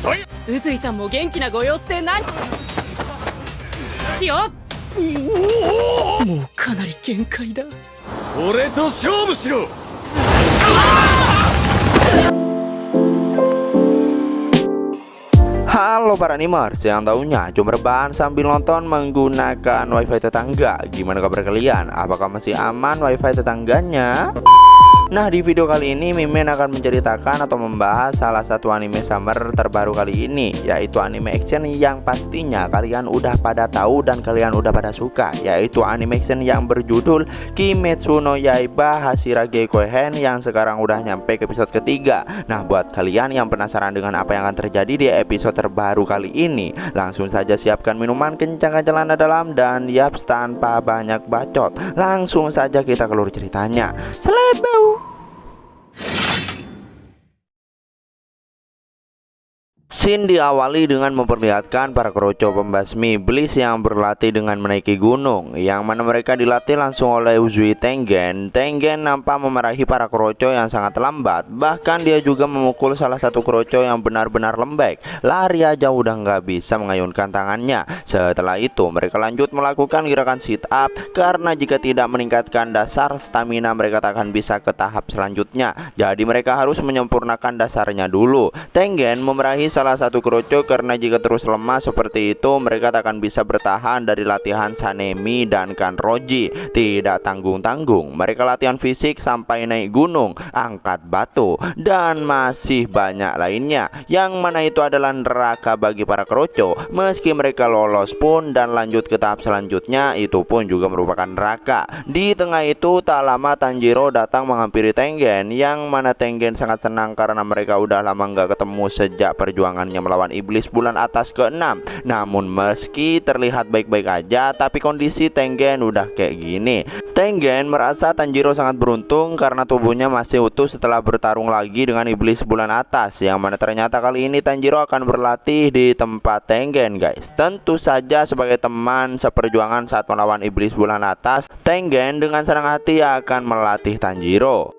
宇髄さんも元気なご様子で何よ。もうかなり限界だ。俺と勝負しろ。Halo para animers yang tahunya cuma rebahan sambil nonton menggunakan wifi tetangga. Gimana kabar kalian? Apakah masih aman wifi tetangganya? Nah, di video kali ini Mimin akan menceritakan atau membahas salah satu anime summer terbaru kali ini, yaitu anime action yang pastinya kalian udah pada tahu dan kalian udah pada suka, yaitu anime action yang berjudul Kimetsu no Yaiba Hashirage Kohen yang sekarang udah nyampe ke episode ketiga. Nah, buat kalian yang penasaran dengan apa yang akan terjadi di episode terbaru kali ini, langsung saja siapkan minuman kencang celana dalam dan yaps tanpa banyak bacot. Langsung saja kita keluar ceritanya. Selebau. Scene diawali dengan memperlihatkan para kroco pembasmi iblis yang berlatih dengan menaiki gunung, yang mana mereka dilatih langsung oleh Uzui Tengen. Tengen nampak memarahi para kroco yang sangat lambat, bahkan dia juga memukul salah satu kroco yang benar-benar lembek. Lari aja udah nggak bisa mengayunkan tangannya. Setelah itu mereka lanjut melakukan gerakan sit up, karena jika tidak meningkatkan dasar stamina mereka tak akan bisa ke tahap selanjutnya. Jadi mereka harus menyempurnakan dasarnya dulu. Tengen memarahi salah satu kroco karena jika terus lemah seperti itu mereka tak akan bisa bertahan dari latihan Sanemi dan Kanroji. Tidak tanggung-tanggung mereka latihan fisik sampai naik gunung, angkat batu, dan masih banyak lainnya, yang mana itu adalah neraka bagi para kroco. Meski mereka lolos pun dan lanjut ke tahap selanjutnya, itu pun juga merupakan neraka. Di tengah itu tak lama Tanjiro datang menghampiri Tengen, yang mana Tengen sangat senang karena mereka udah lama nggak ketemu sejak perjuangan melawan iblis bulan atas ke-6. Namun meski terlihat baik-baik aja, tapi kondisi Tengen udah kayak gini. Tengen merasa Tanjiro sangat beruntung karena tubuhnya masih utuh setelah bertarung lagi dengan iblis bulan atas, yang mana ternyata kali ini Tanjiro akan berlatih di tempat Tengen, guys. Tentu saja sebagai teman seperjuangan saat melawan iblis bulan atas, Tengen dengan senang hati akan melatih Tanjiro.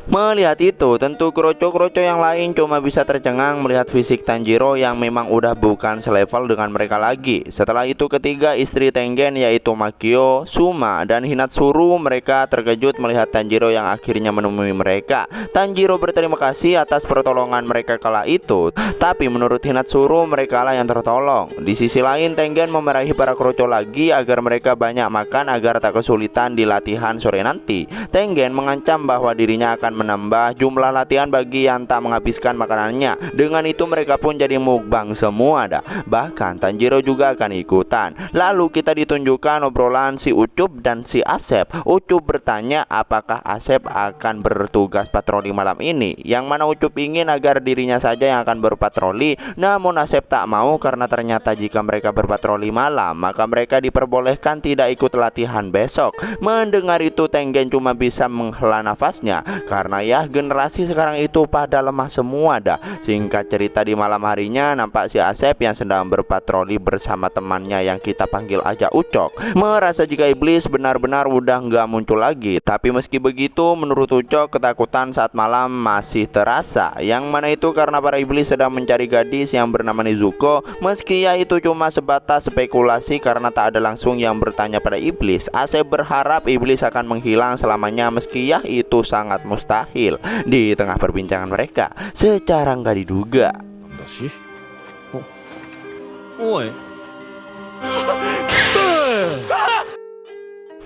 Melihat itu, tentu kroco-kroco yang lain cuma bisa tercengang melihat fisik Tanjiro yang memang udah bukan selevel dengan mereka lagi. Setelah itu ketiga istri Tengen yaitu Makio, Suma, dan Hinatsuru mereka terkejut melihat Tanjiro yang akhirnya menemui mereka. Tanjiro berterima kasih atas pertolongan mereka kala itu, tapi menurut Hinatsuru mereka lah yang tertolong. Di sisi lain Tengen memarahi para kroco lagi agar mereka banyak makan agar tak kesulitan di latihan sore nanti. Tengen mengancam bahwa dirinya akan menambah jumlah latihan bagi yang tak menghabiskan makanannya. Dengan itu mereka pun jadi mukbang semua dah. Bahkan Tanjiro juga akan ikutan. Lalu kita ditunjukkan obrolan si Ucup dan si Asep. Ucup bertanya apakah Asep akan bertugas patroli malam ini, yang mana Ucup ingin agar dirinya saja yang akan berpatroli. Namun Asep tak mau karena ternyata jika mereka berpatroli malam maka mereka diperbolehkan tidak ikut latihan besok. Mendengar itu Tengen cuma bisa menghela nafasnya karena ya generasi sekarang itu pada lemah semua dah. Singkat cerita di malam harinya nampak si Asep yang sedang berpatroli bersama temannya yang kita panggil aja Ucok, merasa jika iblis benar-benar udah nggak muncul lagi. Tapi meski begitu menurut Ucok ketakutan saat malam masih terasa, yang mana itu karena para iblis sedang mencari gadis yang bernama Nezuko. Meski ya itu cuma sebatas spekulasi karena tak ada langsung yang bertanya pada iblis, Asep berharap iblis akan menghilang selamanya, meski ya itu sangat mustahil. Di tengah perbincangan mereka secara nggak diduga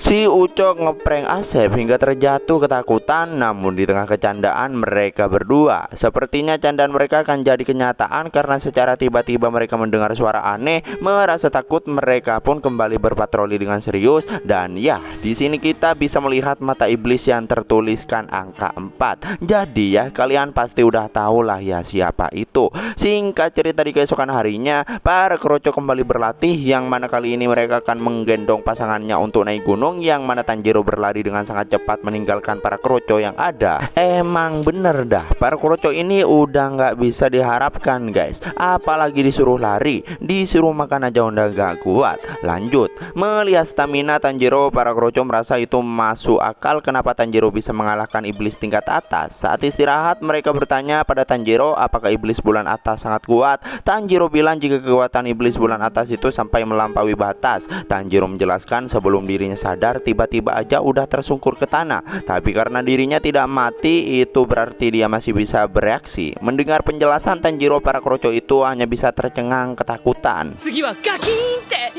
si Ucok ngeprank Asep hingga terjatuh ketakutan. Namun di tengah kecandaan mereka berdua, sepertinya candaan mereka akan jadi kenyataan karena secara tiba-tiba mereka mendengar suara aneh. Merasa takut mereka pun kembali berpatroli dengan serius. Dan ya, di sini kita bisa melihat mata iblis yang tertuliskan angka 4. Jadi ya kalian pasti udah tahu lah ya siapa itu. Singkat cerita di keesokan harinya para kroco kembali berlatih, yang mana kali ini mereka akan menggendong pasangannya untuk naik gunung yang mana Tanjiro berlari dengan sangat cepat meninggalkan para kroco yang ada. Emang bener dah, para kroco ini udah nggak bisa diharapkan guys. Apalagi disuruh lari, disuruh makan aja udah gak kuat. Lanjut, melihat stamina Tanjiro, para kroco merasa itu masuk akal kenapa Tanjiro bisa mengalahkan iblis tingkat atas. Saat istirahat mereka bertanya pada Tanjiro apakah iblis bulan atas sangat kuat. Tanjiro bilang jika kekuatan iblis bulan atas itu sampai melampaui batas. Tanjiro menjelaskan sebelum dirinya sadar tiba-tiba aja udah tersungkur ke tanah. Tapi karena dirinya tidak mati, itu berarti dia masih bisa bereaksi. Mendengar penjelasan Tanjiro, para kroco itu hanya bisa tercengang ketakutan. 次はガキーンって。やっ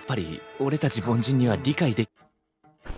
ぱり俺たち凡人には理解でき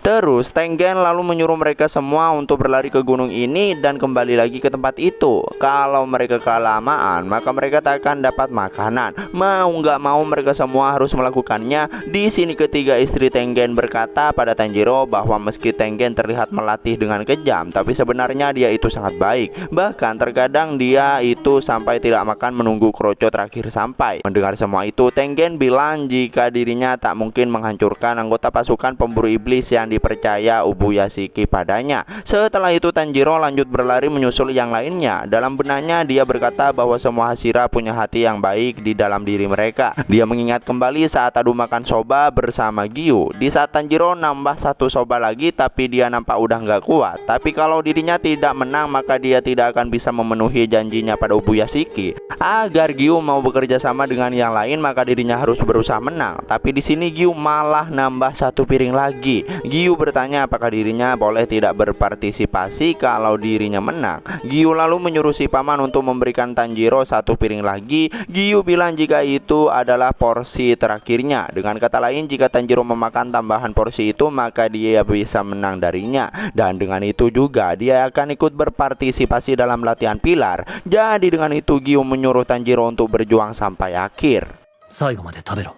Terus Tengen lalu menyuruh mereka semua untuk berlari ke gunung ini dan kembali lagi ke tempat itu. Kalau mereka kelamaan maka mereka tak akan dapat makanan. Mau nggak mau mereka semua harus melakukannya. Di sini ketiga istri Tengen berkata pada Tanjiro bahwa meski Tengen terlihat melatih dengan kejam, tapi sebenarnya dia itu sangat baik. Bahkan terkadang dia itu sampai tidak makan menunggu kroco terakhir sampai. Mendengar semua itu, Tengen bilang jika dirinya tak mungkin menghancurkan anggota pasukan pemburu iblis yang dipercaya Ubuyashiki padanya. Setelah itu Tanjiro lanjut berlari menyusul yang lainnya. Dalam benaknya dia berkata bahwa semua Hashira punya hati yang baik di dalam diri mereka. Dia mengingat kembali saat adu makan soba bersama Gyu. Di saat Tanjiro nambah satu soba lagi tapi dia nampak udah nggak kuat. Tapi kalau dirinya tidak menang maka dia tidak akan bisa memenuhi janjinya pada Ubuyashiki. Agar Gyu mau bekerja sama dengan yang lain maka dirinya harus berusaha menang. Tapi di sini Gyu malah nambah satu piring lagi. Gyu bertanya apakah dirinya boleh tidak berpartisipasi kalau dirinya menang. Gyu lalu menyuruh si paman untuk memberikan Tanjiro satu piring lagi. Gyu bilang jika itu adalah porsi terakhirnya. Dengan kata lain, jika Tanjiro memakan tambahan porsi itu maka dia bisa menang darinya. Dan dengan itu juga dia akan ikut berpartisipasi dalam latihan pilar. Jadi dengan itu Gyu menyuruh Tanjiro untuk berjuang sampai akhir. 最後まで食べろ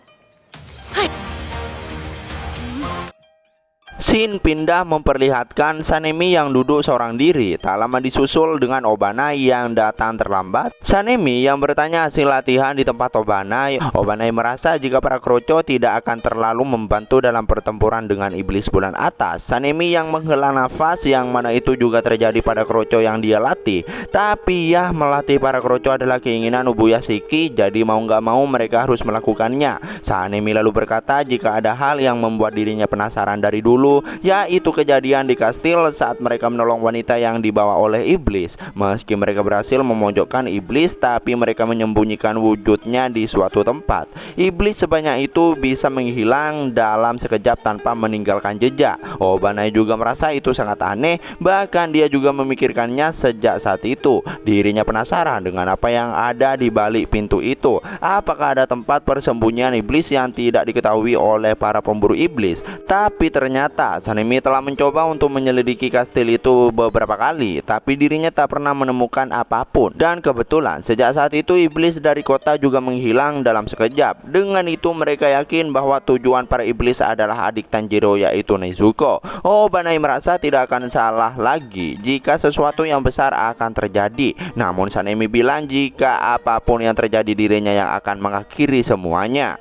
Scene pindah memperlihatkan Sanemi yang duduk seorang diri. Tak lama disusul dengan Obanai yang datang terlambat. Sanemi yang bertanya hasil latihan di tempat Obanai. Obanai merasa jika para kroco tidak akan terlalu membantu dalam pertempuran dengan iblis bulan atas. Sanemi yang menghela nafas, yang mana itu juga terjadi pada kroco yang dia latih. Tapi ya, melatih para kroco adalah keinginan Ubuyashiki, jadi mau nggak mau mereka harus melakukannya. Sanemi lalu berkata jika ada hal yang membuat dirinya penasaran dari dulu, yaitu kejadian di kastil saat mereka menolong wanita yang dibawa oleh iblis. Meski mereka berhasil memojokkan iblis, tapi mereka menyembunyikan wujudnya di suatu tempat. Iblis sebanyak itu bisa menghilang dalam sekejap tanpa meninggalkan jejak. Obanai juga merasa itu sangat aneh, bahkan dia juga memikirkannya sejak saat itu. Dirinya penasaran dengan apa yang ada di balik pintu itu. Apakah ada tempat persembunyian iblis yang tidak diketahui oleh para pemburu iblis? Tapi ternyata Sanemi telah mencoba untuk menyelidiki kastil itu beberapa kali, tapi dirinya tak pernah menemukan apapun. Dan kebetulan sejak saat itu iblis dari kota juga menghilang dalam sekejap. Dengan itu mereka yakin bahwa tujuan para iblis adalah adik Tanjiro, yaitu Nezuko. Obanai merasa tidak akan salah lagi jika sesuatu yang besar akan terjadi. Namun Sanemi bilang jika apapun yang terjadi dirinya yang akan mengakhiri semuanya.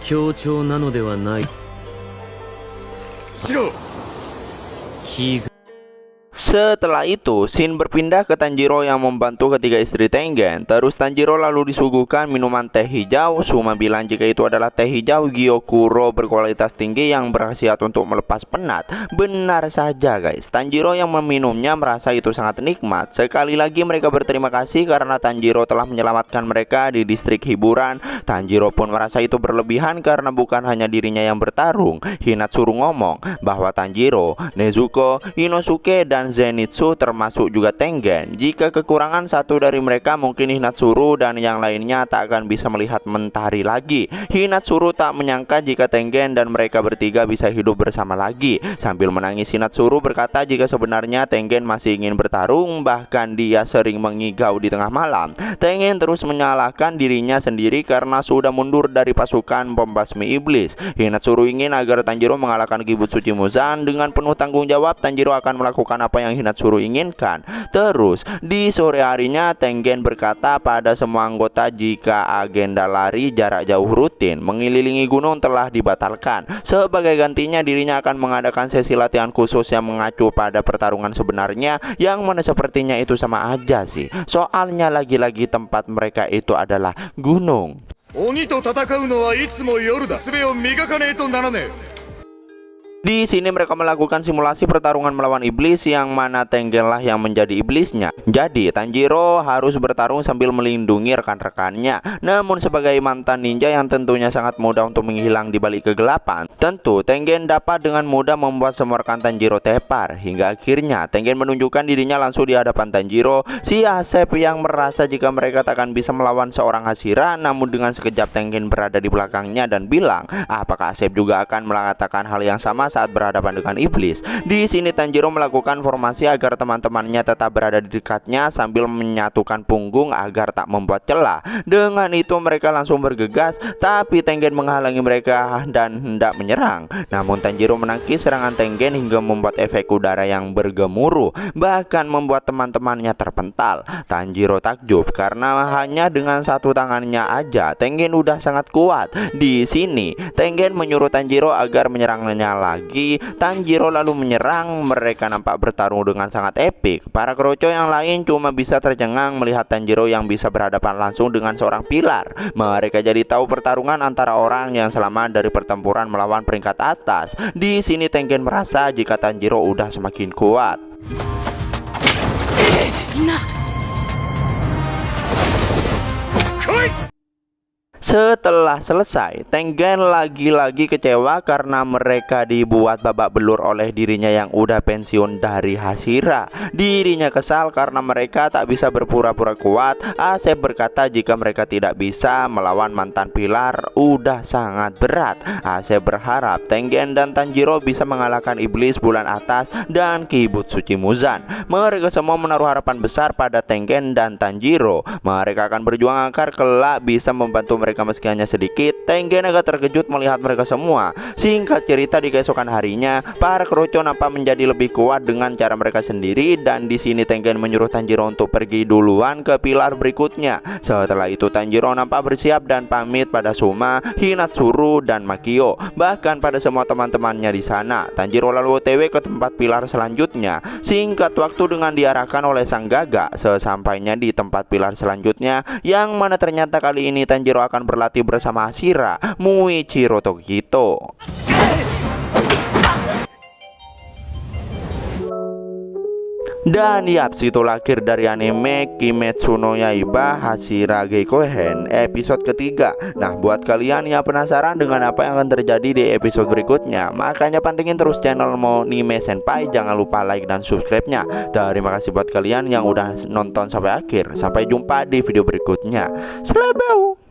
協調なのではない しろ 気が Setelah itu, Shin berpindah ke Tanjiro yang membantu ketiga istri Tengen. Terus Tanjiro lalu disuguhkan minuman teh hijau. Suma bilang jika itu adalah teh hijau Gyokuro berkualitas tinggi yang berkhasiat untuk melepas penat. Benar saja guys, Tanjiro yang meminumnya merasa itu sangat nikmat. Sekali lagi mereka berterima kasih karena Tanjiro telah menyelamatkan mereka di distrik hiburan. Tanjiro pun merasa itu berlebihan karena bukan hanya dirinya yang bertarung. Hinatsuru ngomong bahwa Tanjiro, Nezuko, Inosuke, dan Zenitsu termasuk juga Tengen. Jika kekurangan satu dari mereka, mungkin Hinatsuru dan yang lainnya tak akan bisa melihat mentari lagi. Hinatsuru tak menyangka jika Tengen dan mereka bertiga bisa hidup bersama lagi. Sambil menangis, Hinatsuru berkata jika sebenarnya Tengen masih ingin bertarung, bahkan dia sering mengigau di tengah malam. Tengen terus menyalahkan dirinya sendiri karena sudah mundur dari pasukan pembasmi iblis. Hinatsuru ingin agar Tanjiro mengalahkan Kibutsuchi Muzan. Dengan penuh tanggung jawab, Tanjiro akan melakukan apa apa yang Hinatsuru inginkan. Terus di sore harinya Tengen berkata pada semua anggota jika agenda lari jarak jauh rutin mengelilingi gunung telah dibatalkan. Sebagai gantinya dirinya akan mengadakan sesi latihan khusus yang mengacu pada pertarungan sebenarnya, yang mana sepertinya itu sama aja sih. Soalnya lagi-lagi tempat mereka itu adalah gunung. 鬼と戦うのはいつも夜だ。術を磨かねえとならねえ。 Di sini mereka melakukan simulasi pertarungan melawan iblis, yang mana Tengen lah yang menjadi iblisnya. Jadi Tanjiro harus bertarung sambil melindungi rekan-rekannya. Namun sebagai mantan ninja yang tentunya sangat mudah untuk menghilang di balik kegelapan, tentu Tengen dapat dengan mudah membuat semua rekan Tanjiro tepar. Hingga akhirnya Tengen menunjukkan dirinya langsung di hadapan Tanjiro. Si Asep yang merasa jika mereka takkan bisa melawan seorang Hashira, namun dengan sekejap Tengen berada di belakangnya dan bilang, apakah Asep juga akan mengatakan hal yang sama saat berhadapan dengan iblis. Di sini Tanjiro melakukan formasi agar teman-temannya tetap berada di dekatnya sambil menyatukan punggung agar tak membuat celah. Dengan itu mereka langsung bergegas, tapi Tengen menghalangi mereka dan hendak menyerang. Namun Tanjiro menangkis serangan Tengen hingga membuat efek udara yang bergemuruh, bahkan membuat teman-temannya terpental. Tanjiro takjub karena hanya dengan satu tangannya aja Tengen udah sangat kuat. Di sini Tengen menyuruh Tanjiro agar menyerangnya lagi. Tanjiro lalu menyerang. Mereka nampak bertarung dengan sangat epik. Para kroco yang lain cuma bisa tercengang melihat Tanjiro yang bisa berhadapan langsung dengan seorang pilar. Mereka jadi tahu pertarungan antara orang yang selamat dari pertempuran melawan peringkat atas. Di sini Tengen merasa jika Tanjiro udah semakin kuat. Setelah selesai, Tengen lagi-lagi kecewa karena mereka dibuat babak belur oleh dirinya yang udah pensiun dari Hashira. Dirinya kesal karena mereka tak bisa berpura-pura kuat. Asep berkata jika mereka tidak bisa melawan mantan pilar udah sangat berat. Asep berharap Tengen dan Tanjiro bisa mengalahkan iblis bulan atas dan Kibutsuchi Muzan. Mereka semua menaruh harapan besar pada Tengen dan Tanjiro. Mereka akan berjuang agar kelak bisa membantu mereka meski hanya sedikit. Tengen agak terkejut melihat mereka semua. Singkat cerita, di keesokan harinya para kroco nampak menjadi lebih kuat dengan cara mereka sendiri, dan di sini Tengen menyuruh Tanjiro untuk pergi duluan ke pilar berikutnya. Setelah itu Tanjiro nampak bersiap dan pamit pada Suma, Hinatsuru dan Makio, bahkan pada semua teman-temannya di sana. Tanjiro lalu OTW ke tempat pilar selanjutnya. Singkat waktu dengan diarahkan oleh sang Gaga. Sesampainya di tempat pilar selanjutnya, yang mana ternyata kali ini Tanjiro akan berlatih bersama Hashira, Muichiro Tokito. Dan yap, situlah akhir dari anime Kimetsu no Yaiba Hashira Geikohen episode ketiga. Nah, buat kalian yang penasaran dengan apa yang akan terjadi di episode berikutnya, makanya pantengin terus channel Monime Senpai. Jangan lupa like dan subscribe-nya. Terima kasih buat kalian yang udah nonton sampai akhir. Sampai jumpa di video berikutnya. Selebau.